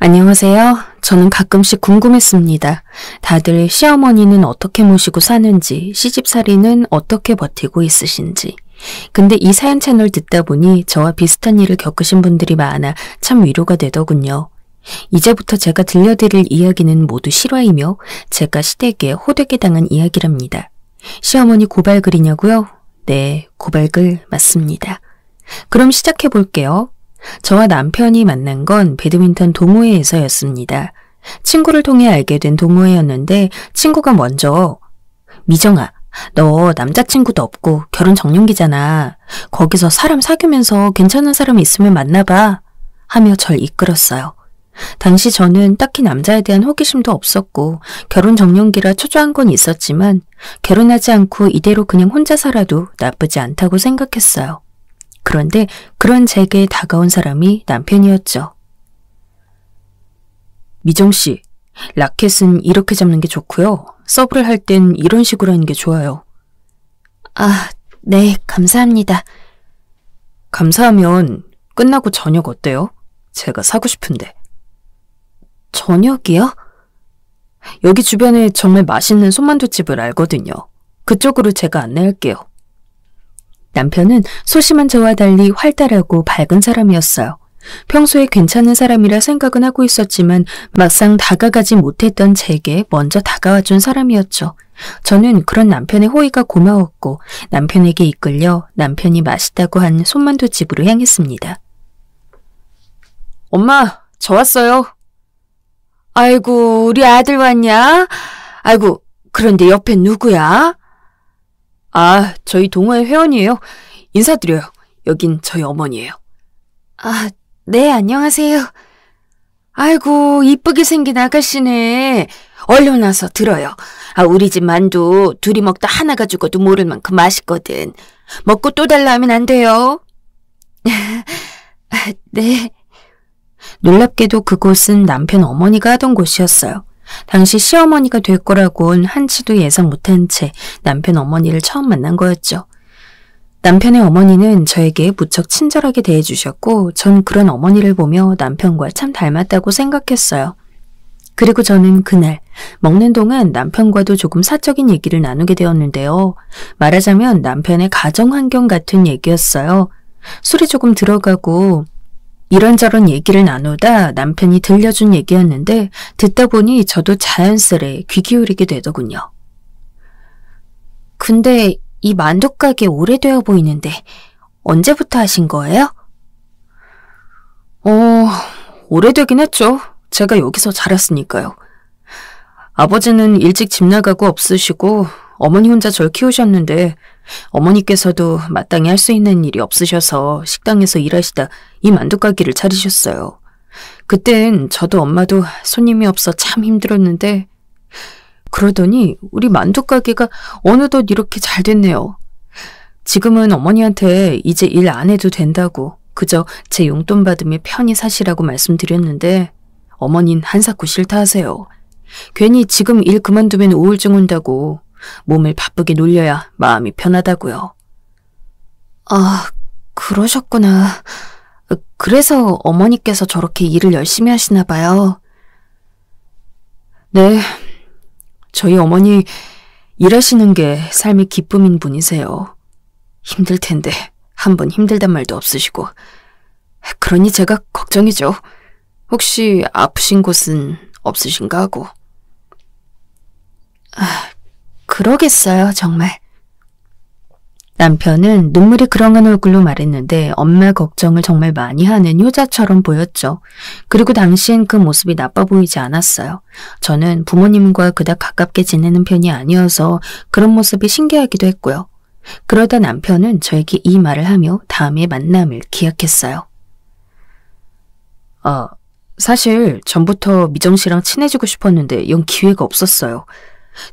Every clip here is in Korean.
안녕하세요. 저는 가끔씩 궁금했습니다. 다들 시어머니는 어떻게 모시고 사는지, 시집살이는 어떻게 버티고 있으신지. 근데 이 사연 채널 듣다 보니 저와 비슷한 일을 겪으신 분들이 많아 참 위로가 되더군요. 이제부터 제가 들려드릴 이야기는 모두 실화이며 제가 시댁에 호되게 당한 이야기랍니다. 시어머니 고발글이냐고요? 네, 고발글 맞습니다. 그럼 시작해 볼게요. 저와 남편이 만난 건 배드민턴 동호회에서였습니다. 친구를 통해 알게 된 동호회였는데 친구가 먼저 미정아, 너 남자친구도 없고 결혼 정년기잖아. 거기서 사람 사귀면서 괜찮은 사람 있으면 만나봐 하며 절 이끌었어요. 당시 저는 딱히 남자에 대한 호기심도 없었고 결혼 정년기라 초조한 건 있었지만 결혼하지 않고 이대로 그냥 혼자 살아도 나쁘지 않다고 생각했어요. 그런데 그런 제게 다가온 사람이 남편이었죠. 미정씨, 라켓은 이렇게 잡는 게 좋고요. 서브를 할 땐 이런 식으로 하는 게 좋아요. 아, 네, 감사합니다. 감사하면 끝나고 저녁 어때요? 제가 사고 싶은데. 저녁이요? 여기 주변에 정말 맛있는 손만두집을 알거든요. 그쪽으로 제가 안내할게요. 남편은 소심한 저와 달리 활달하고 밝은 사람이었어요. 평소에 괜찮은 사람이라 생각은 하고 있었지만 막상 다가가지 못했던 제게 먼저 다가와준 사람이었죠. 저는 그런 남편의 호의가 고마웠고 남편에게 이끌려 남편이 맛있다고 한 손만두 집으로 향했습니다. 엄마, 저 왔어요. 아이고, 우리 아들 왔냐? 아이고, 그런데 옆엔 누구야? 아, 저희 동호회 회원이에요. 인사드려요. 여긴 저희 어머니예요. 아, 네, 안녕하세요. 아이고, 이쁘게 생긴 아가씨네. 얼른 와서 들어요. 아, 우리 집 만두 둘이 먹다 하나가 죽어도 모를 만큼 맛있거든. 먹고 또 달라 하면 안 돼요. 네. 놀랍게도 그곳은 남편 어머니가 하던 곳이었어요. 당시 시어머니가 될 거라곤 한치도 예상 못한 채 남편 어머니를 처음 만난 거였죠. 남편의 어머니는 저에게 무척 친절하게 대해주셨고 전 그런 어머니를 보며 남편과 참 닮았다고 생각했어요. 그리고 저는 그날 먹는 동안 남편과도 조금 사적인 얘기를 나누게 되었는데요. 말하자면 남편의 가정환경 같은 얘기였어요. 술이 조금 들어가고 이런저런 얘기를 나누다 남편이 들려준 얘기였는데 듣다 보니 저도 자연스레 귀 기울이게 되더군요. 근데 이 만두가게 오래되어 보이는데 언제부터 하신 거예요? 오래되긴 했죠. 제가 여기서 자랐으니까요. 아버지는 일찍 집 나가고 없으시고 어머니 혼자 절 키우셨는데 어머니께서도 마땅히 할 수 있는 일이 없으셔서 식당에서 일하시다 이 만두가게를 차리셨어요. 그땐 저도 엄마도 손님이 없어 참 힘들었는데 그러더니 우리 만두가게가 어느덧 이렇게 잘 됐네요. 지금은 어머니한테 이제 일 안 해도 된다고 그저 제 용돈 받으며 편히 사시라고 말씀드렸는데 어머닌 한사코 싫다 하세요. 괜히 지금 일 그만두면 우울증 온다고 몸을 바쁘게 놀려야 마음이 편하다고요. 아, 그러셨구나. 그래서 어머니께서 저렇게 일을 열심히 하시나 봐요. 네, 저희 어머니 일하시는 게 삶의 기쁨인 분이세요. 힘들 텐데 한번 힘들단 말도 없으시고. 그러니 제가 걱정이죠. 혹시 아프신 곳은 없으신가 하고. 그러겠어요, 정말. 남편은 눈물이 그렁한 얼굴로 말했는데 엄마 걱정을 정말 많이 하는 효자처럼 보였죠. 그리고 당시엔 그 모습이 나빠 보이지 않았어요. 저는 부모님과 그닥 가깝게 지내는 편이 아니어서 그런 모습이 신기하기도 했고요. 그러다 남편은 저에게 이 말을 하며 다음의 만남을 기약했어요. 사실 전부터 미정 씨랑 친해지고 싶었는데 영 기회가 없었어요.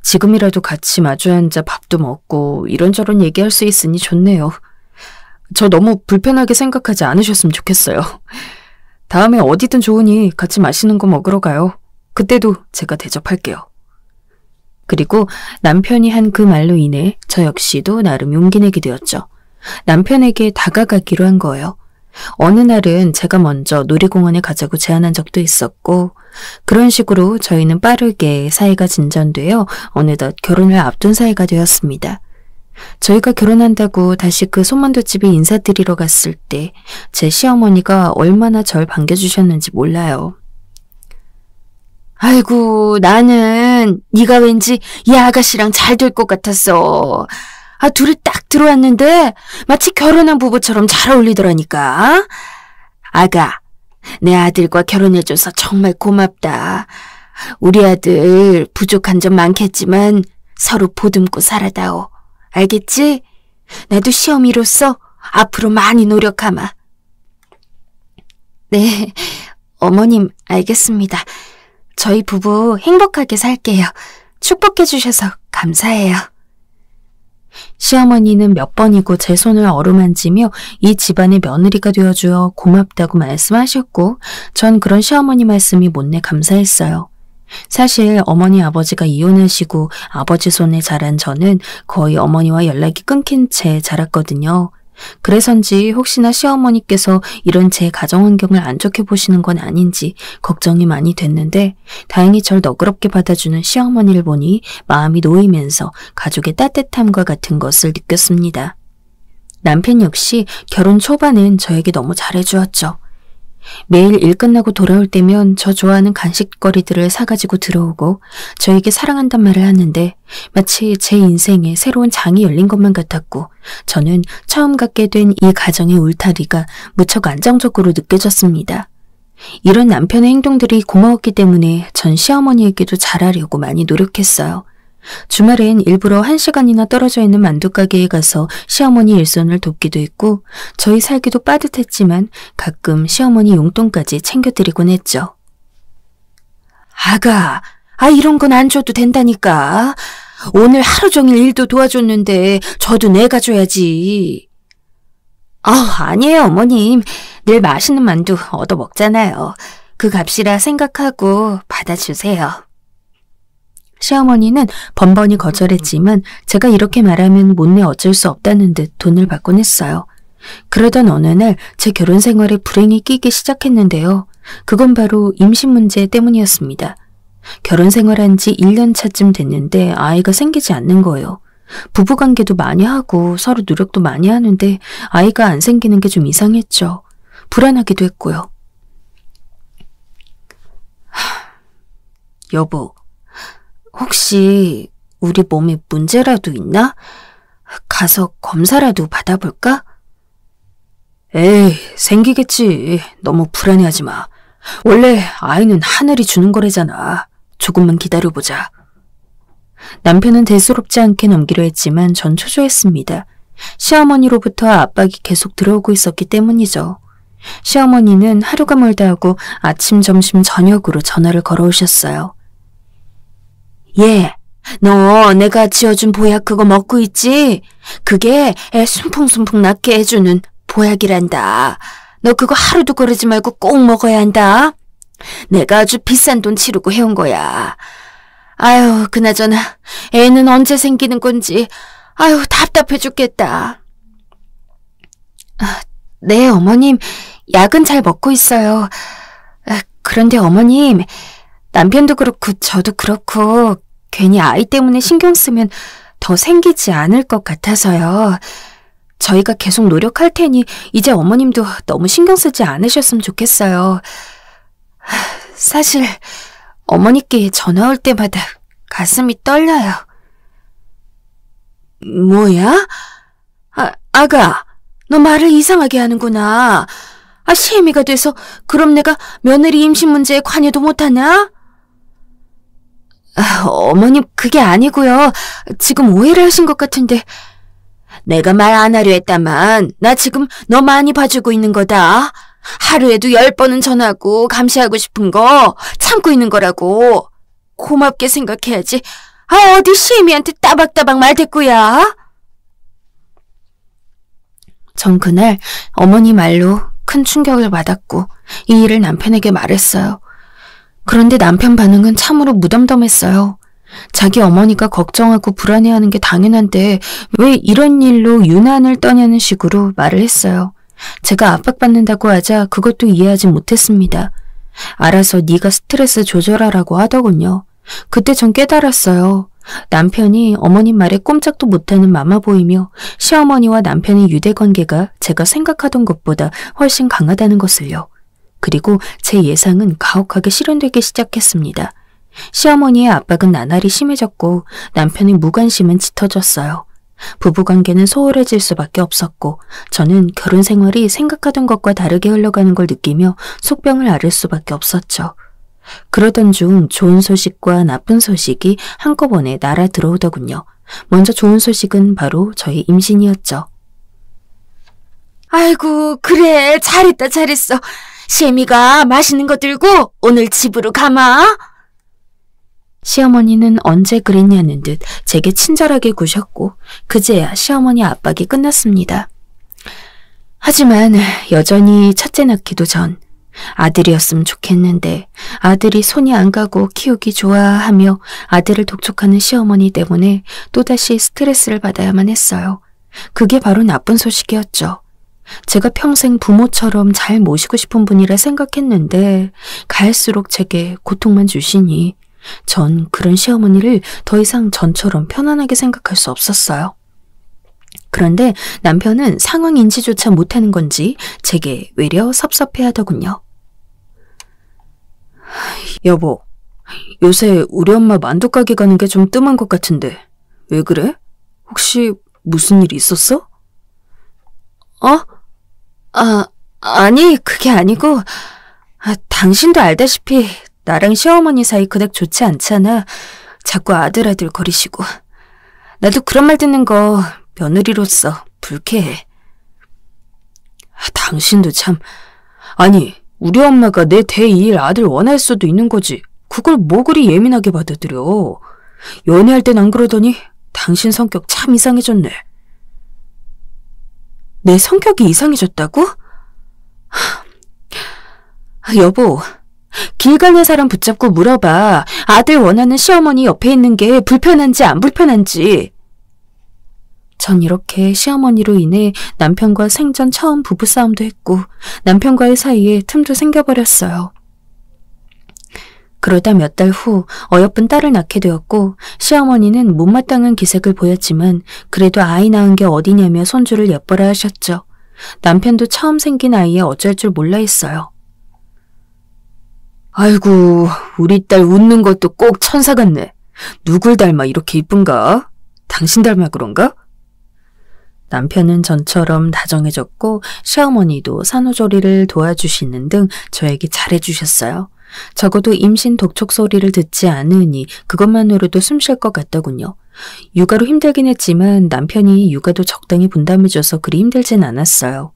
지금이라도 같이 마주 앉아 밥도 먹고 이런저런 얘기할 수 있으니 좋네요. 저 너무 불편하게 생각하지 않으셨으면 좋겠어요. 다음에 어디든 좋으니 같이 맛있는 거 먹으러 가요. 그때도 제가 대접할게요. 그리고 남편이 한 그 말로 인해 저 역시도 나름 용기 내게 되었죠. 남편에게 다가가기로 한 거예요. 어느 날은 제가 먼저 놀이공원에 가자고 제안한 적도 있었고, 그런 식으로 저희는 빠르게 사이가 진전되어 어느덧 결혼을 앞둔 사이가 되었습니다. 저희가 결혼한다고 다시 그 소만두집에 인사드리러 갔을 때 제 시어머니가 얼마나 절 반겨주셨는지 몰라요. 아이고, 나는 네가 왠지 이 아가씨랑 잘 될 것 같았어. 둘이 딱 들어왔는데 마치 결혼한 부부처럼 잘 어울리더라니까. 아가, 내 아들과 결혼해줘서 정말 고맙다. 우리 아들 부족한 점 많겠지만 서로 보듬고 살아다오. 알겠지? 나도 시어미로서 앞으로 많이 노력하마. 네, 어머님 알겠습니다. 저희 부부 행복하게 살게요. 축복해 주셔서 감사해요. 시어머니는 몇 번이고 제 손을 어루만지며 이 집안의 며느리가 되어주어 고맙다고 말씀하셨고, 전 그런 시어머니 말씀이 못내 감사했어요. 사실 어머니 아버지가 이혼하시고 아버지 손에 자란 저는 거의 어머니와 연락이 끊긴 채 자랐거든요. 그래서인지 혹시나 시어머니께서 이런 제 가정 환경을 안 좋게 보시는 건 아닌지 걱정이 많이 됐는데, 다행히 절 너그럽게 받아주는 시어머니를 보니 마음이 놓이면서 가족의 따뜻함과 같은 것을 느꼈습니다. 남편 역시 결혼 초반엔 저에게 너무 잘해주었죠. 매일 일 끝나고 돌아올 때면 저 좋아하는 간식거리들을 사가지고 들어오고 저에게 사랑한단 말을 하는데 마치 제 인생에 새로운 장이 열린 것만 같았고, 저는 처음 갖게 된 이 가정의 울타리가 무척 안정적으로 느껴졌습니다. 이런 남편의 행동들이 고마웠기 때문에 전 시어머니에게도 잘하려고 많이 노력했어요. 주말엔 일부러 1시간이나 떨어져 있는 만두가게에 가서 시어머니 일손을 돕기도 했고, 저희 살기도 빠듯했지만 가끔 시어머니 용돈까지 챙겨드리곤 했죠. 아가, 이런 건 안 줘도 된다니까. 오늘 하루 종일 일도 도와줬는데 줘도 내가 줘야지. 아니에요, 어머님. 늘 맛있는 만두 얻어 먹잖아요. 그 값이라 생각하고 받아주세요. 시어머니는 번번이 거절했지만 제가 이렇게 말하면 못내 어쩔 수 없다는 듯 돈을 받곤 했어요. 그러던 어느 날 제 결혼 생활에 불행이 끼기 시작했는데요. 그건 바로 임신 문제 때문이었습니다. 결혼 생활한 지 1년 차쯤 됐는데 아이가 생기지 않는 거예요. 부부관계도 많이 하고 서로 노력도 많이 하는데 아이가 안 생기는 게 좀 이상했죠. 불안하기도 했고요. 여보, 혹시 우리 몸에 문제라도 있나? 가서 검사라도 받아볼까? 에이, 생기겠지. 너무 불안해하지 마. 원래 아이는 하늘이 주는 거래잖아. 조금만 기다려보자. 남편은 대수롭지 않게 넘기려 했지만 전 초조했습니다. 시어머니로부터 압박이 계속 들어오고 있었기 때문이죠. 시어머니는 하루가 멀다 하고 아침, 점심, 저녁으로 전화를 걸어오셨어요. 너 내가 지어준 보약 그거 먹고 있지? 그게 애 숨풍숨풍 낳게 해주는 보약이란다. 너 그거 하루도 거르지 말고 꼭 먹어야 한다. 내가 아주 비싼 돈 치르고 해온 거야. 아유, 그나저나 애는 언제 생기는 건지 답답해 죽겠다. 네, 어머님. 약은 잘 먹고 있어요. 그런데 어머님, 남편도 그렇고 저도 그렇고 괜히 아이 때문에 신경 쓰면 더 생기지 않을 것 같아서요. 저희가 계속 노력할 테니 이제 어머님도 너무 신경 쓰지 않으셨으면 좋겠어요. 사실 어머니께 전화 올 때마다 가슴이 떨려요. 뭐야? 아가, 너 말을 이상하게 하는구나. 시애미가 돼서 그럼 내가 며느리 임신 문제에 관여도 못하냐? 어머님, 그게 아니고요. 지금 오해를 하신 것 같은데. 내가 말 안 하려 했다만 나 지금 너 많이 봐주고 있는 거다. 하루에도 10번은 전화하고 감시하고 싶은 거 참고 있는 거라고. 고맙게 생각해야지. 어디 시애미한테 따박따박 말대꾸야. 전 그날 어머니 말로 큰 충격을 받았고 이 일을 남편에게 말했어요. 그런데 남편 반응은 참으로 무덤덤했어요. 자기 어머니가 걱정하고 불안해하는 게 당연한데 왜 이런 일로 유난을 떠냐는 식으로 말을 했어요. 제가 압박받는다고 하자 그것도 이해하지 못했습니다. 알아서 네가 스트레스 조절하라고 하더군요. 그때 전 깨달았어요. 남편이 어머님 말에 꼼짝도 못하는 마마보이며 시어머니와 남편의 유대관계가 제가 생각하던 것보다 훨씬 강하다는 것을요. 그리고 제 예상은 가혹하게 실현되기 시작했습니다. 시어머니의 압박은 나날이 심해졌고 남편의 무관심은 짙어졌어요. 부부관계는 소홀해질 수밖에 없었고 저는 결혼 생활이 생각하던 것과 다르게 흘러가는 걸 느끼며 속병을 앓을 수밖에 없었죠. 그러던 중 좋은 소식과 나쁜 소식이 한꺼번에 날아 들어오더군요. 먼저 좋은 소식은 바로 저희 임신이었죠. 아이고, 그래, 잘했다, 잘했어. 시애미가 맛있는 거 들고 오늘 집으로 가마. 시어머니는 언제 그랬냐는 듯 제게 친절하게 구셨고 그제야 시어머니 압박이 끝났습니다. 하지만 여전히 첫째 낳기도 전 아들이었으면 좋겠는데 아들이 손이 안 가고 키우기 좋아하며 아들을 독촉하는 시어머니 때문에 또다시 스트레스를 받아야만 했어요. 그게 바로 나쁜 소식이었죠. 제가 평생 부모처럼 잘 모시고 싶은 분이라 생각했는데 갈수록 제게 고통만 주시니 전 그런 시어머니를 더 이상 전처럼 편안하게 생각할 수 없었어요. 그런데 남편은 상황 인지조차 못하는 건지 제게 외려 섭섭해하더군요. 여보, 요새 우리 엄마 만두가게 가는 게 좀 뜸한 것 같은데 왜 그래? 혹시 무슨 일 있었어? 아니 그게 아니고 당신도 알다시피 나랑 시어머니 사이 그닥 좋지 않잖아. 자꾸 아들아들 거리시고. 나도 그런 말 듣는 거 며느리로서 불쾌해. 당신도 참. 아니, 우리 엄마가 내 대2일 아들 원할 수도 있는 거지. 그걸 뭐 그리 예민하게 받아들여. 연애할 땐 안 그러더니 당신 성격 참 이상해졌네. 내 성격이 이상해졌다고? 여보, 길 가는 사람 붙잡고 물어봐. 아들 원하는 시어머니 옆에 있는 게 불편한지 안 불편한지. 전 이렇게 시어머니로 인해 남편과 생전 처음 부부싸움도 했고 남편과의 사이에 틈도 생겨버렸어요. 그러다 몇 달 후 어여쁜 딸을 낳게 되었고 시어머니는 못마땅한 기색을 보였지만 그래도 아이 낳은 게 어디냐며 손주를 예뻐라 하셨죠. 남편도 처음 생긴 아이에 어쩔 줄 몰라 했어요. 아이고, 우리 딸 웃는 것도 꼭 천사 같네. 누굴 닮아 이렇게 이쁜가? 당신 닮아 그런가? 남편은 전처럼 다정해졌고 시어머니도 산후조리를 도와주시는 등 저에게 잘해주셨어요. 적어도 임신 독촉 소리를 듣지 않으니 그것만으로도 숨 쉴 것 같더군요. 육아로 힘들긴 했지만 남편이 육아도 적당히 분담해줘서 그리 힘들진 않았어요.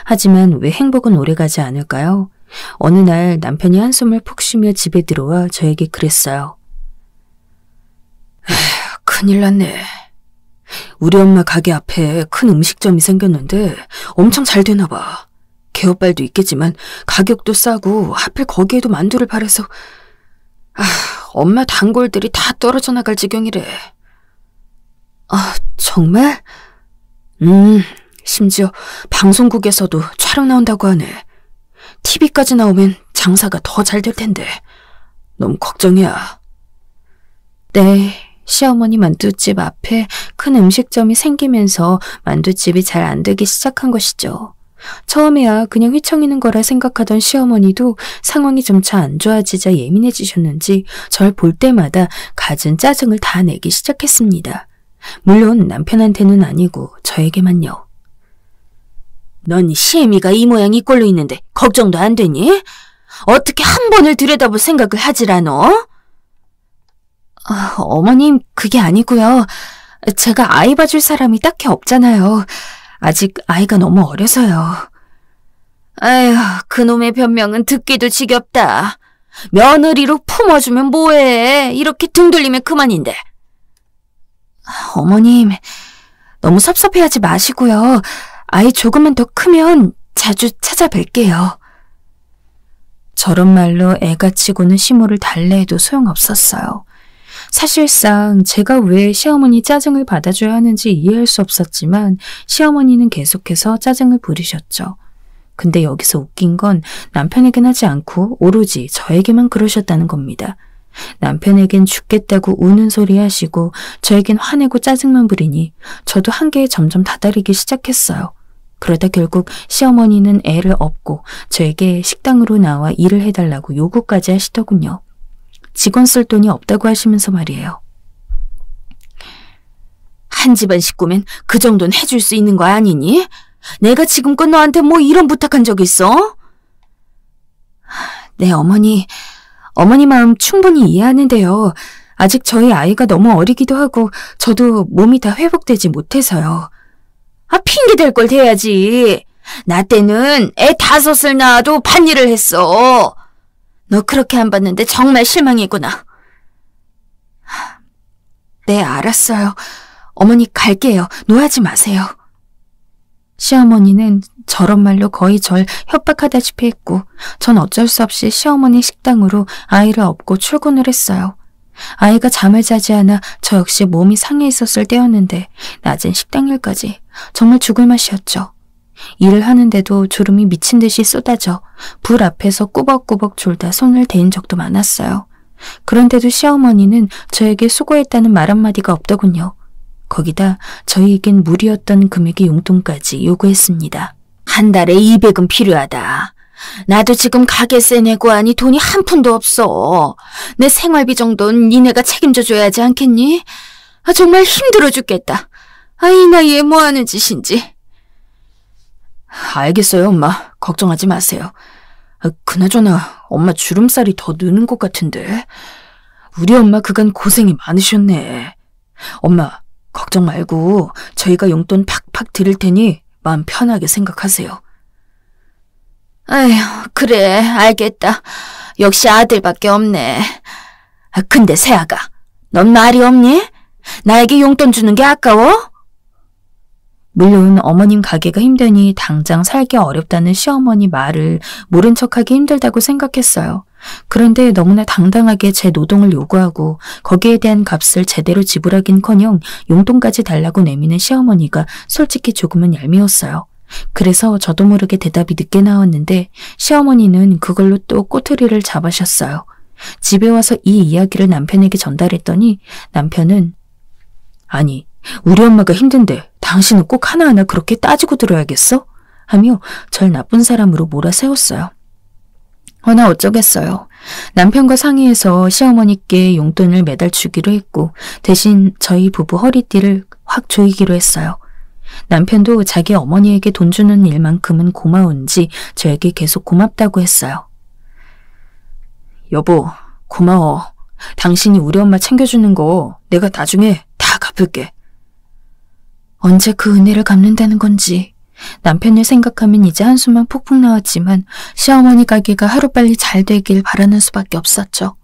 하지만 왜 행복은 오래가지 않을까요? 어느 날 남편이 한숨을 푹 쉬며 집에 들어와 저에게 그랬어요. 큰일 났네. 우리 엄마 가게 앞에 큰 음식점이 생겼는데 엄청 잘 되나 봐. 개업발도 있겠지만 가격도 싸고 하필 거기에도 만두를 팔아서 엄마 단골들이 다 떨어져 나갈 지경이래. 정말? 심지어 방송국에서도 촬영 나온다고 하네. TV까지 나오면 장사가 더 잘 될 텐데 너무 걱정이야. 네, 시어머니 만두집 앞에 큰 음식점이 생기면서 만두집이 잘 안 되기 시작한 것이죠. 처음에야 그냥 휘청이는 거라 생각하던 시어머니도 상황이 점차 안 좋아지자 예민해지셨는지 절 볼 때마다 갖은 짜증을 다 내기 시작했습니다. 물론 남편한테는 아니고 저에게만요. 넌 시애미가 이 모양 이 꼴로 있는데 걱정도 안 되니? 어떻게 한 번을 들여다볼 생각을 하질 않어? 어머님, 그게 아니고요. 제가 아이 봐줄 사람이 딱히 없잖아요. 아직 아이가 너무 어려서요. 아휴, 그놈의 변명은 듣기도 지겹다. 며느리로 품어주면 뭐해. 이렇게 등 돌리면 그만인데. 어머님, 너무 섭섭해하지 마시고요. 아이 조금만 더 크면 자주 찾아뵐게요. 저런 말로 애가 치고는 시모를 달래해도 소용없었어요. 사실상 제가 왜 시어머니 짜증을 받아줘야 하는지 이해할 수 없었지만 시어머니는 계속해서 짜증을 부리셨죠. 근데 여기서 웃긴 건 남편에겐 하지 않고 오로지 저에게만 그러셨다는 겁니다. 남편에겐 죽겠다고 우는 소리 하시고 저에겐 화내고 짜증만 부리니 저도 한계에 점점 다다르기 시작했어요. 그러다 결국 시어머니는 애를 업고 저에게 식당으로 나와 일을 해달라고 요구까지 하시더군요. 직원 쓸 돈이 없다고 하시면서 말이에요. 한 집안 식구면 그 정도는 해줄 수 있는 거 아니니? 내가 지금껏 너한테 뭐 이런 부탁한 적 있어? 네, 어머니 마음 충분히 이해하는데요. 아직 저희 아이가 너무 어리기도 하고 저도 몸이 다 회복되지 못해서요. 핑계 댈 걸 대야지. 나 때는 애 5을 낳아도 밭일을 했어. 너 그렇게 안 봤는데 정말 실망이구나. 네, 알았어요. 어머니 갈게요. 노하지 마세요. 시어머니는 저런 말로 거의 절 협박하다시피 했고 전 어쩔 수 없이 시어머니 식당으로 아이를 업고 출근을 했어요. 아이가 잠을 자지 않아 저 역시 몸이 상해 있었을 때였는데 낮은 식당 일까지 정말 죽을 맛이었죠. 일을 하는데도 졸음이 미친 듯이 쏟아져 불 앞에서 꾸벅꾸벅 졸다 손을 대인 적도 많았어요. 그런데도 시어머니는 저에게 수고했다는 말 한마디가 없더군요. 거기다 저희에겐 무리였던 금액의 용돈까지 요구했습니다. 한 달에 200은 필요하다. 나도 지금 가게세 내고 하니 돈이 한 푼도 없어. 내 생활비 정도는 니네가 책임져 줘야지 않겠니? 정말 힘들어 죽겠다. 이 나이에 뭐 하는 짓인지. 알겠어요, 엄마. 걱정하지 마세요. 그나저나 엄마 주름살이 더 느는 것 같은데. 우리 엄마 그간 고생이 많으셨네. 엄마, 걱정 말고 저희가 용돈 팍팍 드릴 테니 마음 편하게 생각하세요. 아휴, 그래, 알겠다. 역시 아들밖에 없네. 근데 세아가, 넌 말이 없니? 나에게 용돈 주는 게 아까워? 물론 어머님 가게가 힘드니 당장 살기 어렵다는 시어머니 말을 모른 척하기 힘들다고 생각했어요. 그런데 너무나 당당하게 제 노동을 요구하고 거기에 대한 값을 제대로 지불하긴커녕 용돈까지 달라고 내미는 시어머니가 솔직히 조금은 얄미웠어요. 그래서 저도 모르게 대답이 늦게 나왔는데 시어머니는 그걸로 또 꼬투리를 잡으셨어요. 집에 와서 이 이야기를 남편에게 전달했더니 남편은 아니, 우리 엄마가 힘든데 당신은 꼭 하나하나 그렇게 따지고 들어야겠어? 하며 절 나쁜 사람으로 몰아세웠어요. 허나 어쩌겠어요. 남편과 상의해서 시어머니께 용돈을 매달 주기로 했고 대신 저희 부부 허리띠를 확 조이기로 했어요. 남편도 자기 어머니에게 돈 주는 일만큼은 고마운지 저에게 계속 고맙다고 했어요. 여보, 고마워. 당신이 우리 엄마 챙겨주는 거 내가 나중에 다 갚을게. 언제 그 은혜를 갚는다는 건지 남편을 생각하면 이제 한숨만 푹푹 나왔지만 시어머니 가게가 하루빨리 잘 되길 바라는 수밖에 없었죠.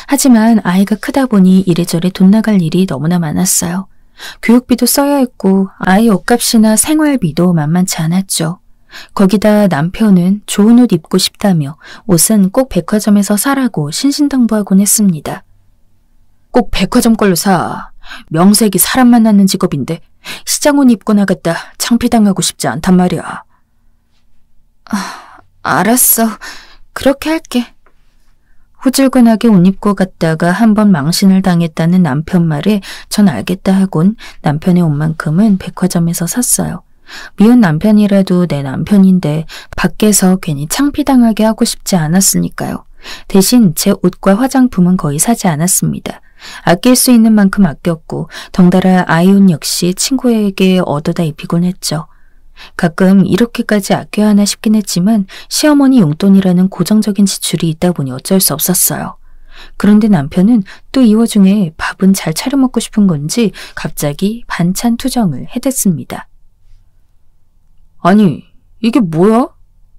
하지만 아이가 크다 보니 이래저래 돈 나갈 일이 너무나 많았어요. 교육비도 써야 했고 아이 옷값이나 생활비도 만만치 않았죠. 거기다 남편은 좋은 옷 입고 싶다며 옷은 꼭 백화점에서 사라고 신신당부하곤 했습니다. 꼭 백화점 걸로 사. 명색이 사람 만나는 직업인데 시장 옷 입고 나갔다 창피당하고 싶지 않단 말이야. 알았어. 그렇게 할게. 후줄근하게 옷 입고 갔다가 한번 망신을 당했다는 남편 말에 전 알겠다 하곤 남편의 옷만큼은 백화점에서 샀어요. 미운 남편이라도 내 남편인데 밖에서 괜히 창피당하게 하고 싶지 않았으니까요. 대신 제 옷과 화장품은 거의 사지 않았습니다. 아낄 수 있는 만큼 아꼈고 덩달아 아이 옷 역시 친구에게 얻어다 입히곤 했죠. 가끔 이렇게까지 아껴야 하나 싶긴 했지만 시어머니 용돈이라는 고정적인 지출이 있다 보니 어쩔 수 없었어요. 그런데 남편은 또 이 와중에 밥은 잘 차려 먹고 싶은 건지 갑자기 반찬 투정을 해댔습니다. 아니, 이게 뭐야?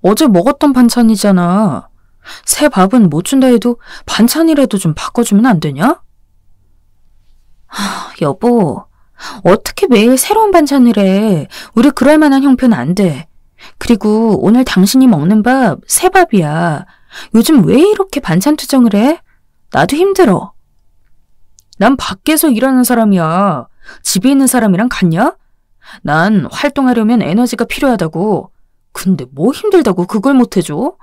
어제 먹었던 반찬이잖아. 새 밥은 못 준다 해도 반찬이라도 좀 바꿔주면 안 되냐? 여보, 어떻게 매일 새로운 반찬을 해. 우리 그럴 만한 형편은 안 돼. 그리고 오늘 당신이 먹는 밥 새 밥이야. 요즘 왜 이렇게 반찬 투정을 해? 나도 힘들어. 난 밖에서 일하는 사람이야. 집에 있는 사람이랑 같냐? 난 활동하려면 에너지가 필요하다고. 근데 뭐 힘들다고 그걸 못해줘?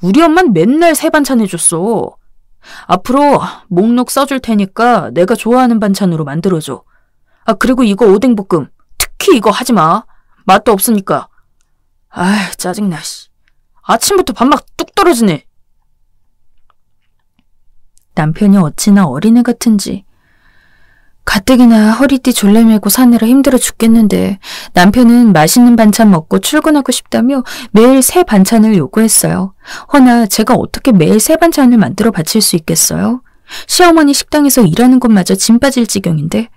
우리 엄만 맨날 새 반찬 해줬어. 앞으로 목록 써줄 테니까 내가 좋아하는 반찬으로 만들어줘. 아, 그리고 이거 오뎅볶음. 특히 이거 하지 마. 맛도 없으니까. 아이, 짜증나, 씨. 아침부터 밥맛 뚝 떨어지네. 남편이 어찌나 어린애 같은지. 가뜩이나 허리띠 졸라매고 사느라 힘들어 죽겠는데 남편은 맛있는 반찬 먹고 출근하고 싶다며 매일 새 반찬을 요구했어요. 허나 제가 어떻게 매일 새 반찬을 만들어 바칠 수 있겠어요? 시어머니 식당에서 일하는 것마저 짐 빠질 지경인데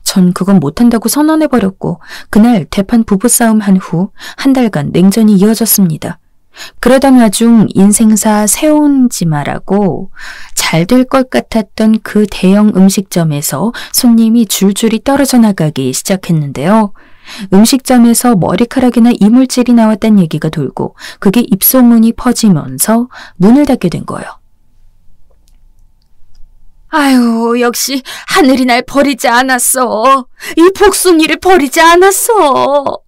전 그건 못한다고 선언해버렸고 그날 대판 부부싸움 한 후 한 달간 냉전이 이어졌습니다. 그러던 와중 인생사 새옹지마라고 잘 될 것 같았던 그 대형 음식점에서 손님이 줄줄이 떨어져 나가기 시작했는데요. 음식점에서 머리카락이나 이물질이 나왔다는 얘기가 돌고 그게 입소문이 퍼지면서 문을 닫게 된 거예요. 아유, 역시 하늘이 날 버리지 않았어. 이 복순이를 버리지 않았어.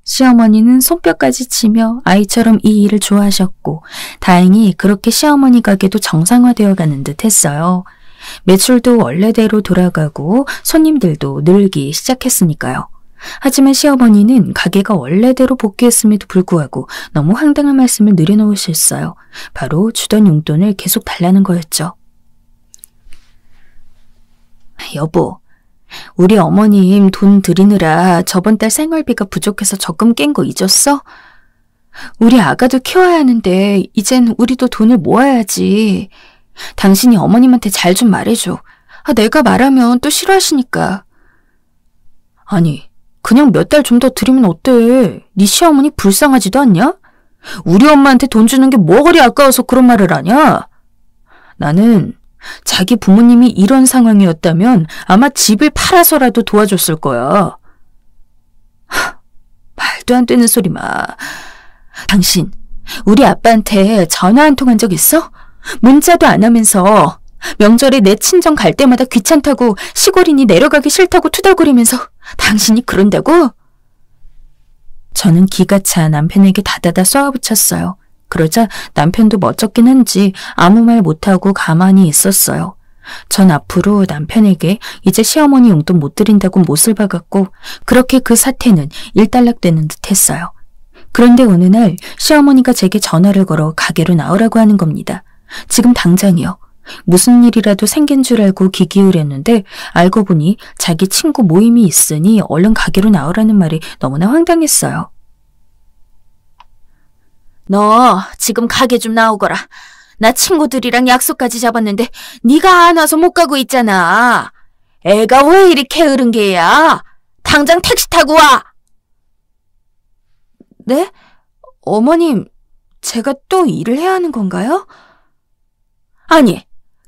시어머니는 손뼉까지 치며 아이처럼 이 일을 좋아하셨고 다행히 그렇게 시어머니 가게도 정상화되어 가는 듯 했어요. 매출도 원래대로 돌아가고 손님들도 늘기 시작했으니까요. 하지만 시어머니는 가게가 원래대로 복귀했음에도 불구하고 너무 황당한 말씀을 늘여놓으셨어요. 바로 주던 용돈을 계속 달라는 거였죠. 여보, 우리 어머님 돈 드리느라 저번 달 생활비가 부족해서 적금 깬 거 잊었어? 우리 아가도 키워야 하는데 이젠 우리도 돈을 모아야지. 당신이 어머님한테 잘 좀 말해줘. 내가 말하면 또 싫어하시니까. 아니, 그냥 몇 달 좀 더 드리면 어때? 네 시어머니 불쌍하지도 않냐? 우리 엄마한테 돈 주는 게 뭐 그리 아까워서 그런 말을 하냐? 나는 자기 부모님이 이런 상황이었다면 아마 집을 팔아서라도 도와줬을 거야. 말도 안 되는 소리 마. 당신, 우리 아빠한테 전화 한 통 한 적 있어? 문자도 안 하면서 명절에 내 친정 갈 때마다 귀찮다고 시골이니 내려가기 싫다고 투덜거리면서 당신이 그런다고? 저는 기가 차 남편에게 다다다 쏘아붙였어요. 그러자 남편도 멋쩍긴 한지 아무 말 못하고 가만히 있었어요. 전 앞으로 남편에게 이제 시어머니 용돈 못 드린다고 못을 박았고 그렇게 그 사태는 일단락되는 듯 했어요. 그런데 어느 날 시어머니가 제게 전화를 걸어 가게로 나오라고 하는 겁니다. 지금 당장이요. 무슨 일이라도 생긴 줄 알고 귀 기울였는데 알고 보니 자기 친구 모임이 있으니 얼른 가게로 나오라는 말이 너무나 황당했어요. 너 지금 가게 좀 나오거라. 나 친구들이랑 약속까지 잡았는데 네가 안 와서 못 가고 있잖아. 애가 왜 이렇게 어른 게야? 당장 택시 타고 와. 네? 어머님, 제가 또 일을 해야 하는 건가요? 아니,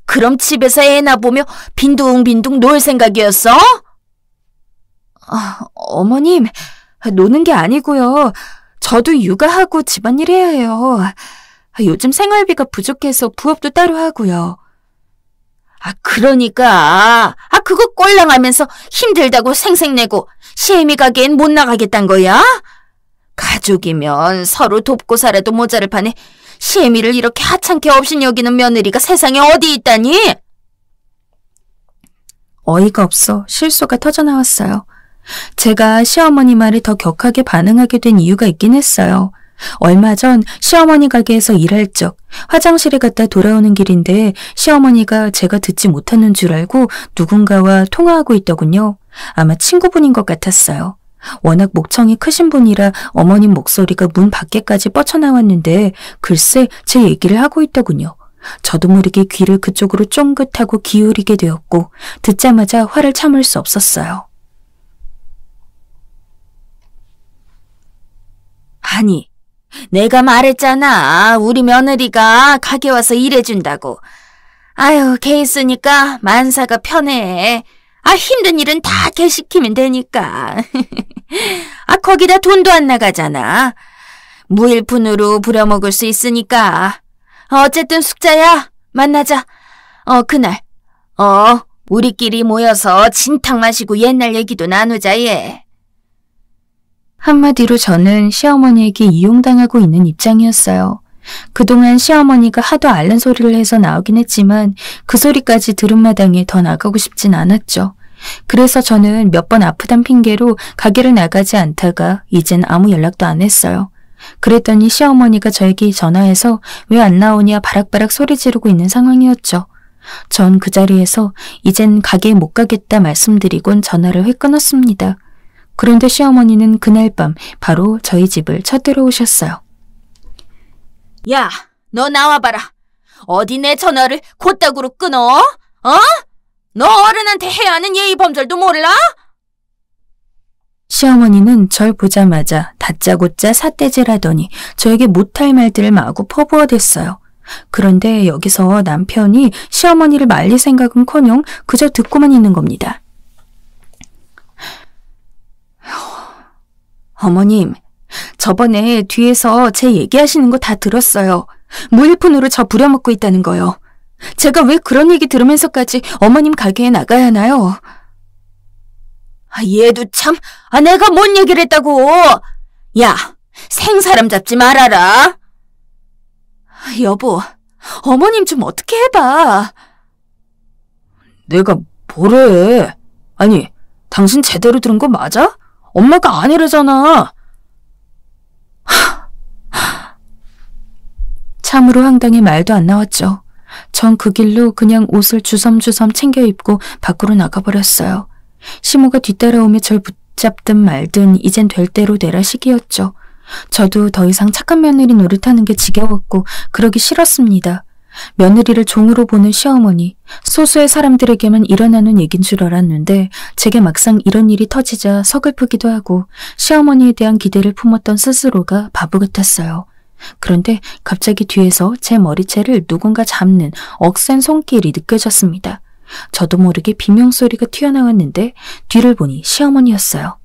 그럼 집에서 애나 보며 빈둥빈둥 놀 생각이었어? 어머님, 노는 게 아니고요. 저도 육아하고 집안일 해야 해요. 요즘 생활비가 부족해서 부업도 따로 하고요. 그러니까 그거 꼴랑하면서 힘들다고 생색내고 시애미 가게엔 못 나가겠단 거야? 가족이면 서로 돕고 살아도 모자랄 판에 시애미를 이렇게 하찮게 업신여기는 며느리가 세상에 어디 있다니? 어이가 없어 실소가 터져나왔어요. 제가 시어머니 말에 더 격하게 반응하게 된 이유가 있긴 했어요. 얼마 전 시어머니 가게에서 일할 적 화장실에 갔다 돌아오는 길인데 시어머니가 제가 듣지 못하는 줄 알고 누군가와 통화하고 있더군요. 아마 친구분인 것 같았어요. 워낙 목청이 크신 분이라 어머님 목소리가 문 밖에까지 뻗쳐나왔는데 글쎄 제 얘기를 하고 있더군요. 저도 모르게 귀를 그쪽으로 쫑긋하고 기울이게 되었고 듣자마자 화를 참을 수 없었어요. 아니, 내가 말했잖아. 우리 며느리가 가게 와서 일해준다고. 아유, 걔 있으니까 만사가 편해. 힘든 일은 다 걔 시키면 되니까. 거기다 돈도 안 나가잖아. 무일푼으로 부려먹을 수 있으니까. 어쨌든 숙자야, 만나자. 그날 우리끼리 모여서 진탕 마시고 옛날 얘기도 나누자, 얘. 한마디로 저는 시어머니에게 이용당하고 있는 입장이었어요. 그동안 시어머니가 하도 앓는 소리를 해서 나오긴 했지만 그 소리까지 들은 마당에 더 나가고 싶진 않았죠. 그래서 저는 몇 번 아프단 핑계로 가게를 나가지 않다가 이젠 아무 연락도 안 했어요. 그랬더니 시어머니가 저에게 전화해서 왜 안 나오냐 바락바락 소리 지르고 있는 상황이었죠. 전 그 자리에서 이젠 가게에 못 가겠다 말씀드리곤 전화를 회 끊었습니다. 그런데 시어머니는 그날 밤 바로 저희 집을 쳐들어오셨어요. 야, 너 나와봐라. 어디 내 전화를 곧다구로 끊어? 너 어른한테 해야 하는 예의 범절도 몰라? 시어머니는 절 보자마자 다짜고짜 삿대질하더니 저에게 못할 말들을 마구 퍼부어댔어요. 그런데 여기서 남편이 시어머니를 말릴 생각은커녕 그저 듣고만 있는 겁니다. 어머님, 저번에 뒤에서 제 얘기하시는 거 다 들었어요. 무일푼으로 저 부려먹고 있다는 거요. 제가 왜 그런 얘기 들으면서까지 어머님 가게에 나가야 하나요? 얘도 참, 내가 뭔 얘기를 했다고. 야, 생사람 잡지 말아라. 여보, 어머님 좀 어떻게 해봐. 내가 뭐래? 아니, 당신 제대로 들은 거 맞아? 엄마가 아니래잖아. 참으로 황당해 말도 안 나왔죠. 전 그 길로 그냥 옷을 주섬주섬 챙겨 입고 밖으로 나가버렸어요. 시모가 뒤따라오며 절 붙잡든 말든 이젠 될 대로 되라 시기였죠. 저도 더 이상 착한 며느리 노릇하는 게 지겨웠고 그러기 싫었습니다. 며느리를 종으로 보는 시어머니, 소수의 사람들에게만 일어나는 얘긴 줄 알았는데 제게 막상 이런 일이 터지자 서글프기도 하고 시어머니에 대한 기대를 품었던 스스로가 바보 같았어요. 그런데 갑자기 뒤에서 제 머리채를 누군가 잡는 억센 손길이 느껴졌습니다. 저도 모르게 비명소리가 튀어나왔는데 뒤를 보니 시어머니였어요.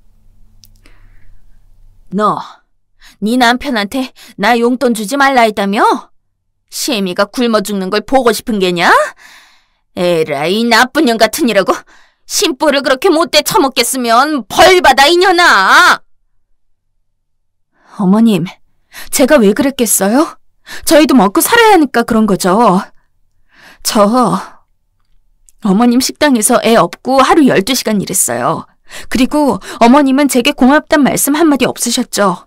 너, 네 남편한테 나 용돈 주지 말라 했다며? 시애미가 굶어 죽는 걸 보고 싶은 게냐? 에라, 이 나쁜 년 같은 이라고 심보를 그렇게 못돼 처먹겠으면 벌 받아, 이년아! 어머님, 제가 왜 그랬겠어요? 저희도 먹고 살아야 하니까 그런 거죠. 어머님 식당에서 애 업고 하루 12시간 일했어요. 그리고 어머님은 제게 고맙단 말씀 한마디 없으셨죠.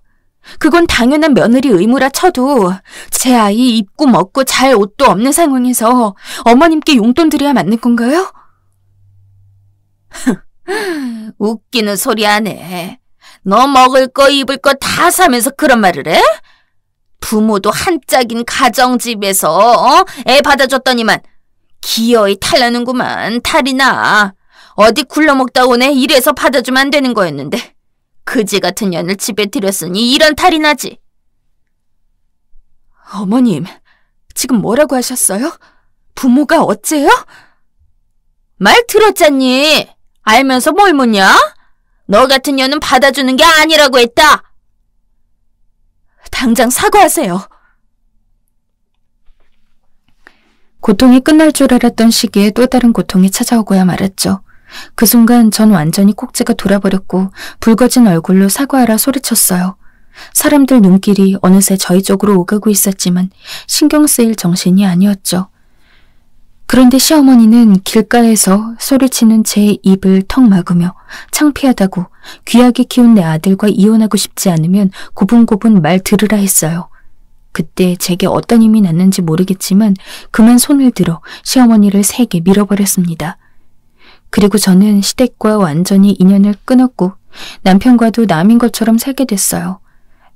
그건 당연한 며느리 의무라 쳐도 제 아이 입고 먹고 잘 옷도 없는 상황에서 어머님께 용돈 드려야 맞는 건가요? 웃기는 소리 안 해. 너 먹을 거 입을 거 다 사면서 그런 말을 해? 부모도 한짝인 가정집에서 애 받아줬더니만 기어이 탈나는구만. 탈이 나. 어디 굴러먹다 오네 이래서 받아주면 안 되는 거였는데 그지 같은 년을 집에 들였으니 이런 탈이 나지. 어머님, 지금 뭐라고 하셨어요? 부모가 어째요? 말 들었잖니. 알면서 뭘 묻냐? 너 같은 년은 받아주는 게 아니라고 했다. 당장 사과하세요. 고통이 끝날 줄 알았던 시기에 또 다른 고통이 찾아오고야 말았죠. 그 순간 전 완전히 꼭지가 돌아버렸고 붉어진 얼굴로 사과하라 소리쳤어요. 사람들 눈길이 어느새 저희 쪽으로 오가고 있었지만 신경 쓰일 정신이 아니었죠. 그런데 시어머니는 길가에서 소리치는 제 입을 턱 막으며 창피하다고 귀하게 키운 내 아들과 이혼하고 싶지 않으면 고분고분 말 들으라 했어요. 그때 제게 어떤 힘이 났는지 모르겠지만 그만 손을 들어 시어머니를 세게 밀어버렸습니다. 그리고 저는 시댁과 완전히 인연을 끊었고 남편과도 남인 것처럼 살게 됐어요.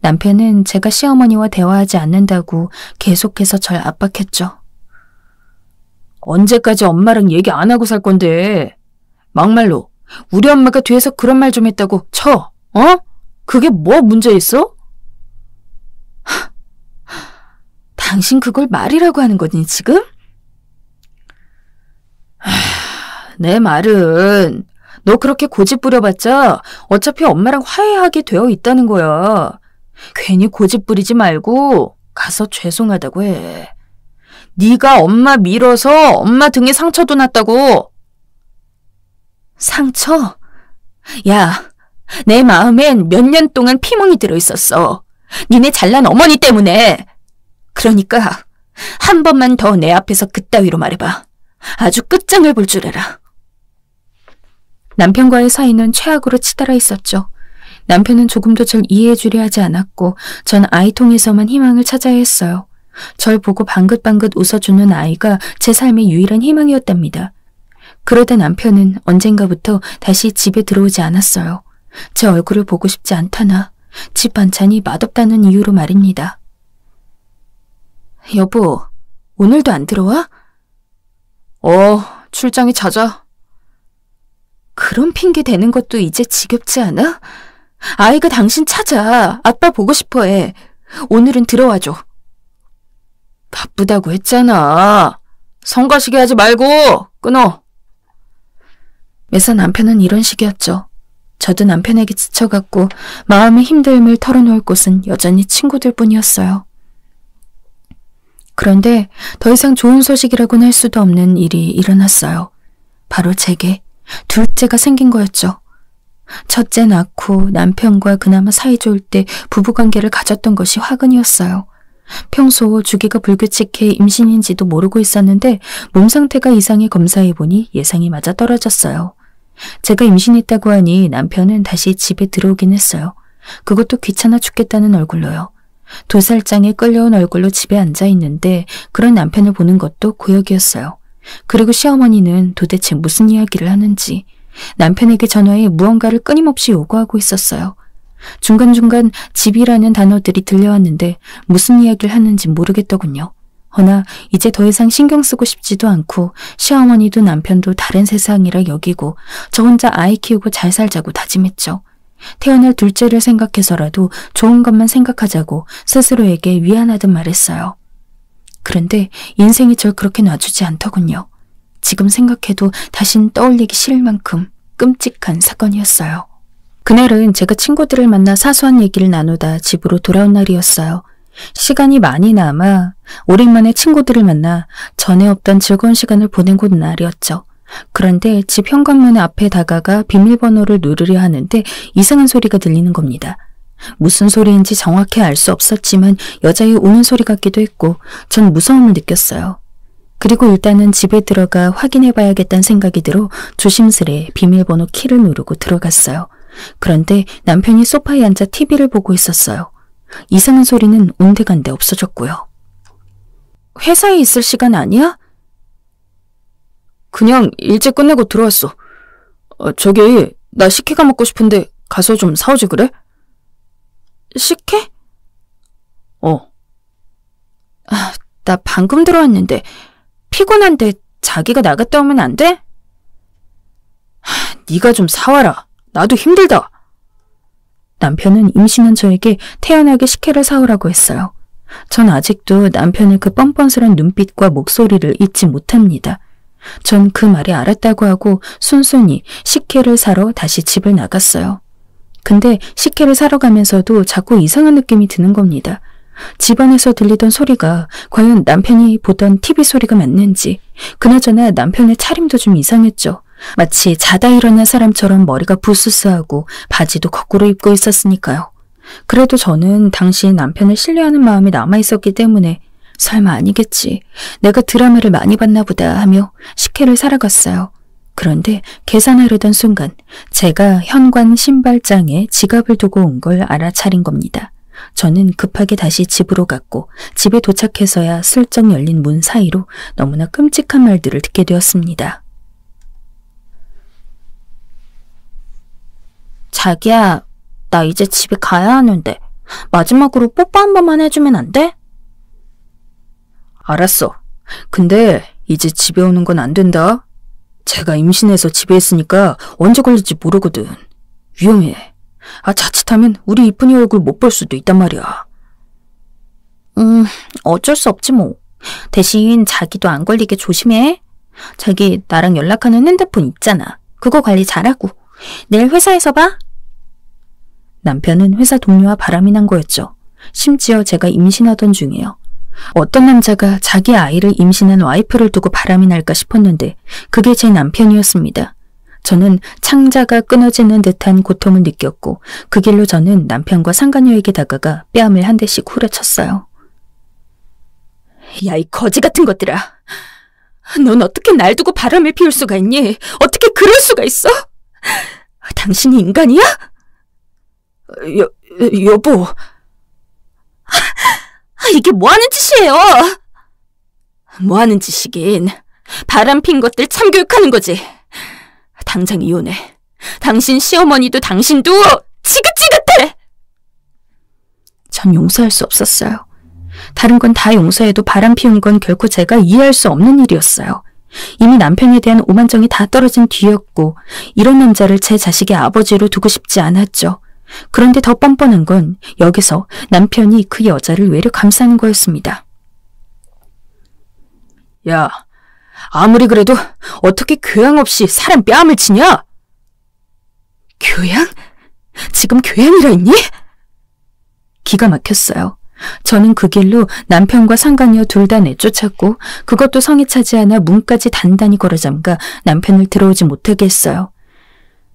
남편은 제가 시어머니와 대화하지 않는다고 계속해서 절 압박했죠. 언제까지 엄마랑 얘기 안 하고 살 건데. 막말로 우리 엄마가 뒤에서 그런 말 좀 했다고 쳐. 그게 뭐 문제 있어? 당신 그걸 말이라고 하는 거니 지금? 내 말은 너 그렇게 고집 부려봤자 어차피 엄마랑 화해하게 되어 있다는 거야. 괜히 고집 부리지 말고 가서 죄송하다고 해. 네가 엄마 밀어서 엄마 등에 상처도 났다고. 상처? 야, 내 마음엔 몇 년 동안 피멍이 들어있었어. 니네 잘난 어머니 때문에. 그러니까 한 번만 더 내 앞에서 그따위로 말해봐. 아주 끝장을 볼 줄 알아. 남편과의 사이는 최악으로 치달아 있었죠. 남편은 조금도 절 이해해 주려 하지 않았고 전 아이통에서만 희망을 찾아야 했어요. 절 보고 방긋방긋 웃어주는 아이가 제 삶의 유일한 희망이었답니다. 그러다 남편은 언젠가부터 다시 집에 들어오지 않았어요. 제 얼굴을 보고 싶지 않다나 집 반찬이 맛없다는 이유로 말입니다. 여보, 오늘도 안 들어와? 출장이 잦아. 그런 핑계 대는 것도 이제 지겹지 않아? 아이가 당신 찾아. 아빠 보고 싶어 해. 오늘은 들어와줘. 바쁘다고 했잖아. 성가시게 하지 말고 끊어. 매사 남편은 이런 식이었죠. 저도 남편에게 지쳐갔고 마음의 힘듦을 털어놓을 곳은 여전히 친구들 뿐이었어요. 그런데 더 이상 좋은 소식이라고는 할 수도 없는 일이 일어났어요. 바로 제게 둘째가 생긴 거였죠. 첫째 낳고 남편과 그나마 사이좋을 때 부부관계를 가졌던 것이 화근이었어요. 평소 주기가 불규칙해 임신인지도 모르고 있었는데 몸 상태가 이상해 검사해보니 예상이 맞아 떨어졌어요. 제가 임신했다고 하니 남편은 다시 집에 들어오긴 했어요. 그것도 귀찮아 죽겠다는 얼굴로요. 도살장에 끌려온 얼굴로 집에 앉아있는데 그런 남편을 보는 것도 고역이었어요. 그리고 시어머니는 도대체 무슨 이야기를 하는지 남편에게 전화해 무언가를 끊임없이 요구하고 있었어요. 중간중간 집이라는 단어들이 들려왔는데 무슨 이야기를 하는지 모르겠더군요. 허나 이제 더 이상 신경 쓰고 싶지도 않고 시어머니도 남편도 다른 세상이라 여기고 저 혼자 아이 키우고 잘 살자고 다짐했죠. 태어날 둘째를 생각해서라도 좋은 것만 생각하자고 스스로에게 위안하듯 말했어요. 그런데 인생이 절 그렇게 놔주지 않더군요. 지금 생각해도 다신 떠올리기 싫을 만큼 끔찍한 사건이었어요. 그날은 제가 친구들을 만나 사소한 얘기를 나누다 집으로 돌아온 날이었어요. 시간이 많이 남아 오랜만에 친구들을 만나 전에 없던 즐거운 시간을 보내고 온 날이었죠. 그런데 집 현관문 앞에 다가가 비밀번호를 누르려 하는데 이상한 소리가 들리는 겁니다. 무슨 소리인지 정확히 알 수 없었지만 여자의 우는 소리 같기도 했고 전 무서움을 느꼈어요. 그리고 일단은 집에 들어가 확인해봐야겠다는 생각이 들어 조심스레 비밀번호 키를 누르고 들어갔어요. 그런데 남편이 소파에 앉아 TV를 보고 있었어요. 이상한 소리는 온데간데 없어졌고요. 회사에 있을 시간 아니야? 그냥 일찍 끝내고 들어왔어. 저기 나 식혜가 먹고 싶은데 가서 좀 사오지 그래? 식혜? 나 방금 들어왔는데 피곤한데 자기가 나갔다 오면 안 돼? 네가 좀 사와라. 나도 힘들다. 남편은 임신한 저에게 태연하게 식혜를 사오라고 했어요. 전 아직도 남편의 그 뻔뻔스런 눈빛과 목소리를 잊지 못합니다. 전 그 말이 알았다고 하고 순순히 식혜를 사러 다시 집을 나갔어요. 근데 식혜를 사러 가면서도 자꾸 이상한 느낌이 드는 겁니다. 집안에서 들리던 소리가 과연 남편이 보던 TV 소리가 맞는지, 그나저나 남편의 차림도 좀 이상했죠. 마치 자다 일어난 사람처럼 머리가 부스스하고 바지도 거꾸로 입고 있었으니까요. 그래도 저는 당시 남편을 신뢰하는 마음이 남아있었기 때문에 설마 아니겠지, 내가 드라마를 많이 봤나 보다 하며 식혜를 사러 갔어요. 그런데 계산하려던 순간 제가 현관 신발장에 지갑을 두고 온 걸 알아차린 겁니다. 저는 급하게 다시 집으로 갔고 집에 도착해서야 슬쩍 열린 문 사이로 너무나 끔찍한 말들을 듣게 되었습니다. 자기야, 나 이제 집에 가야 하는데 마지막으로 뽀뽀 한 번만 해주면 안 돼? 알았어. 근데 이제 집에 오는 건 안 된다. 제가 임신해서 집에 있으니까 언제 걸릴지 모르거든. 위험해. 자칫하면 우리 이쁜이 얼굴 못 볼 수도 있단 말이야. 어쩔 수 없지 뭐. 대신 자기도 안 걸리게 조심해. 자기 나랑 연락하는 핸드폰 있잖아. 그거 관리 잘하고. 내일 회사에서 봐. 남편은 회사 동료와 바람이 난 거였죠. 심지어 제가 임신하던 중이에요. 어떤 남자가 자기 아이를 임신한 와이프를 두고 바람이 날까 싶었는데 그게 제 남편이었습니다. 저는 창자가 끊어지는 듯한 고통을 느꼈고 그 길로 저는 남편과 상간녀에게 다가가 뺨을 한 대씩 후려쳤어요. 야, 이 거지 같은 것들아. 넌 어떻게 날 두고 바람을 피울 수가 있니? 어떻게 그럴 수가 있어? 당신이 인간이야? 여보. 이게 뭐하는 짓이에요? 뭐하는 짓이긴. 바람 핀 것들 참교육하는 거지. 당장 이혼해. 당신 시어머니도 당신도 지긋지긋해! 전 용서할 수 없었어요. 다른 건 다 용서해도 바람 피운 건 결코 제가 이해할 수 없는 일이었어요. 이미 남편에 대한 오만정이 다 떨어진 뒤였고 이런 남자를 제 자식의 아버지로 두고 싶지 않았죠. 그런데 더 뻔뻔한 건 여기서 남편이 그 여자를 외려 감싸는 거였습니다. 야, 아무리 그래도 어떻게 교양 없이 사람 뺨을 치냐? 교양? 지금 교양이라 했니? 기가 막혔어요. 저는 그 길로 남편과 상간녀 둘 다 내쫓았고 그것도 성에 차지 않아 문까지 단단히 걸어잠가 남편을 들어오지 못하게 했어요.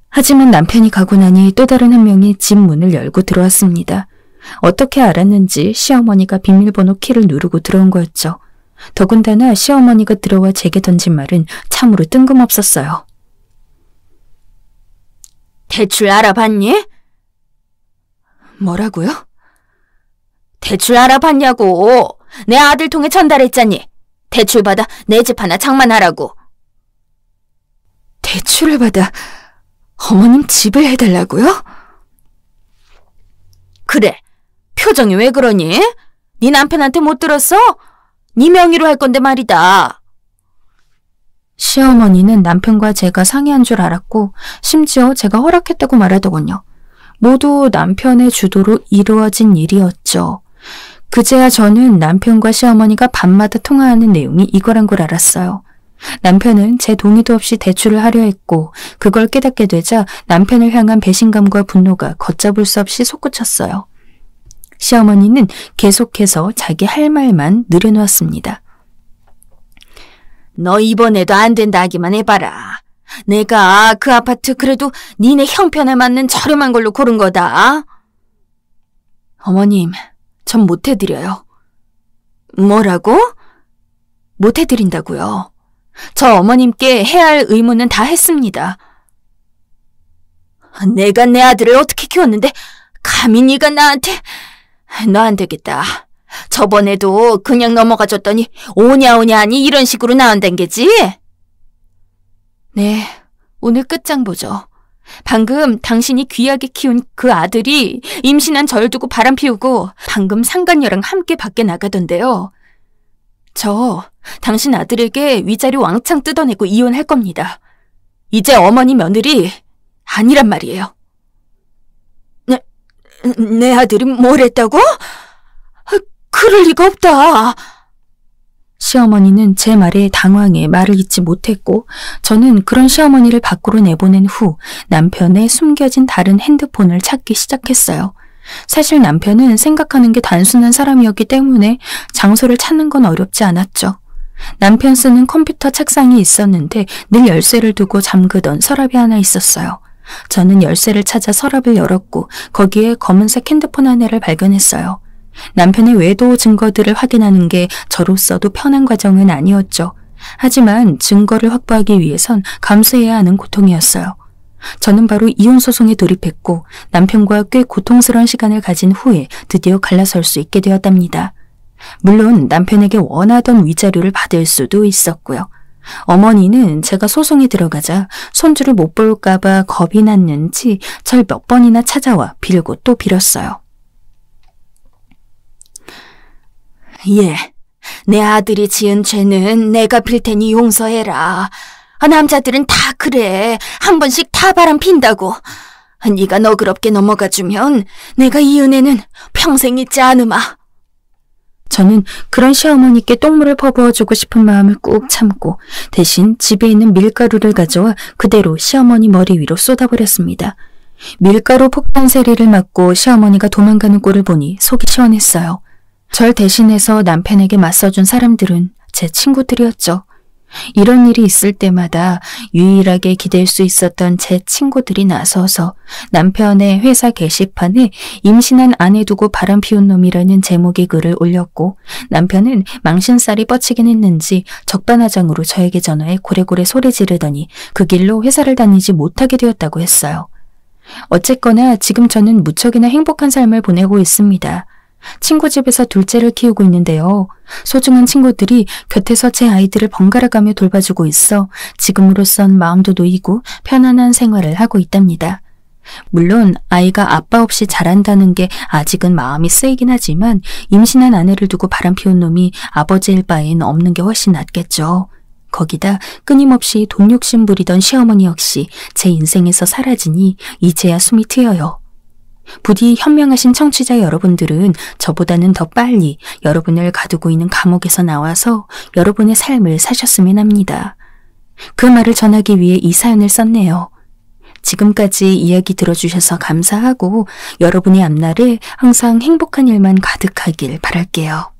하지만 남편이 가고 나니 또 다른 한 명이 집 문을 열고 들어왔습니다. 어떻게 알았는지 시어머니가 비밀번호 키를 누르고 들어온 거였죠. 더군다나 시어머니가 들어와 제게 던진 말은 참으로 뜬금없었어요. 대출 알아봤니? 뭐라고요? 대출 알아봤냐고. 내 아들 통해 전달했잖니. 대출 받아 내 집 하나 장만하라고. 대출을 받아 어머님 집을 해달라고요? 그래. 표정이 왜 그러니? 네 남편한테 못 들었어? 네 명의로 할 건데 말이다. 시어머니는 남편과 제가 상의한 줄 알았고 심지어 제가 허락했다고 말하더군요. 모두 남편의 주도로 이루어진 일이었죠. 그제야 저는 남편과 시어머니가 밤마다 통화하는 내용이 이거란 걸 알았어요. 남편은 제 동의도 없이 대출을 하려 했고 그걸 깨닫게 되자 남편을 향한 배신감과 분노가 걷잡을 수 없이 솟구쳤어요. 시어머니는 계속해서 자기 할 말만 늘여놓았습니다. 너 이번에도 안 된다 하기만 해봐라. 내가 그 아파트 그래도 니네 형편에 맞는 저렴한 걸로 고른 거다. 어머님, 전 못 해드려요. 뭐라고? 못 해드린다고요. 저 어머님께 해야 할 의무는 다 했습니다. 내가 내 아들을 어떻게 키웠는데 감히 네가 나한테... 너 안 되겠다. 저번에도 그냥 넘어가줬더니 오냐오냐 하니 이런 식으로 나온단 게지? 네, 오늘 끝장 보죠. 방금 당신이 귀하게 키운 그 아들이 임신한 절 두고 바람 피우고 방금 상간녀랑 함께 밖에 나가던데요. 저 당신 아들에게 위자료 왕창 뜯어내고 이혼할 겁니다. 이제 어머니 며느리 아니란 말이에요. 내 아들이 뭘 했다고? 그럴 리가 없다. 시어머니는 제 말에 당황해 말을 잇지 못했고 저는 그런 시어머니를 밖으로 내보낸 후 남편의 숨겨진 다른 핸드폰을 찾기 시작했어요. 사실 남편은 생각하는 게 단순한 사람이었기 때문에 장소를 찾는 건 어렵지 않았죠. 남편 쓰는 컴퓨터 책상이 있었는데 늘 열쇠를 두고 잠그던 서랍이 하나 있었어요. 저는 열쇠를 찾아 서랍을 열었고 거기에 검은색 핸드폰 하나를 발견했어요. 남편의 외도 증거들을 확인하는 게 저로서도 편한 과정은 아니었죠. 하지만 증거를 확보하기 위해선 감수해야 하는 고통이었어요. 저는 바로 이혼소송에 돌입했고 남편과 꽤 고통스러운 시간을 가진 후에 드디어 갈라설 수 있게 되었답니다. 물론 남편에게 원하던 위자료를 받을 수도 있었고요. 어머니는 제가 소송에 들어가자 손주를 못 볼까봐 겁이 났는지 절 몇 번이나 찾아와 빌고 또 빌었어요. 예, 내 아들이 지은 죄는 내가 빌 테니 용서해라. 남자들은 다 그래. 한 번씩 다 바람 핀다고. 네가 너그럽게 넘어가주면 내가 이 은혜는 평생 잊지 않으마. 저는 그런 시어머니께 똥물을 퍼부어주고 싶은 마음을 꾹 참고 대신 집에 있는 밀가루를 가져와 그대로 시어머니 머리 위로 쏟아버렸습니다. 밀가루 폭탄 세례를 맞고 시어머니가 도망가는 꼴을 보니 속이 시원했어요. 절 대신해서 남편에게 맞서준 사람들은 제 친구들이었죠. 이런 일이 있을 때마다 유일하게 기댈 수 있었던 제 친구들이 나서서 남편의 회사 게시판에 임신한 아내 두고 바람 피운 놈이라는 제목의 글을 올렸고, 남편은 망신살이 뻗치긴 했는지 적반하장으로 저에게 전화해 고래고래 소리 지르더니 그 길로 회사를 다니지 못하게 되었다고 했어요. 어쨌거나 지금 저는 무척이나 행복한 삶을 보내고 있습니다. 친구 집에서 둘째를 키우고 있는데요. 소중한 친구들이 곁에서 제 아이들을 번갈아가며 돌봐주고 있어 지금으로선 마음도 놓이고 편안한 생활을 하고 있답니다. 물론 아이가 아빠 없이 자란다는 게 아직은 마음이 쓰이긴 하지만 임신한 아내를 두고 바람 피운 놈이 아버지일 바엔 없는 게 훨씬 낫겠죠. 거기다 끊임없이 돈 욕심 부리던 시어머니 역시 제 인생에서 사라지니 이제야 숨이 트여요. 부디 현명하신 청취자 여러분들은 저보다는 더 빨리 여러분을 가두고 있는 감옥에서 나와서 여러분의 삶을 사셨으면 합니다. 그 말을 전하기 위해 이 사연을 썼네요. 지금까지 이야기 들어주셔서 감사하고 여러분의 앞날에 항상 행복한 일만 가득하길 바랄게요.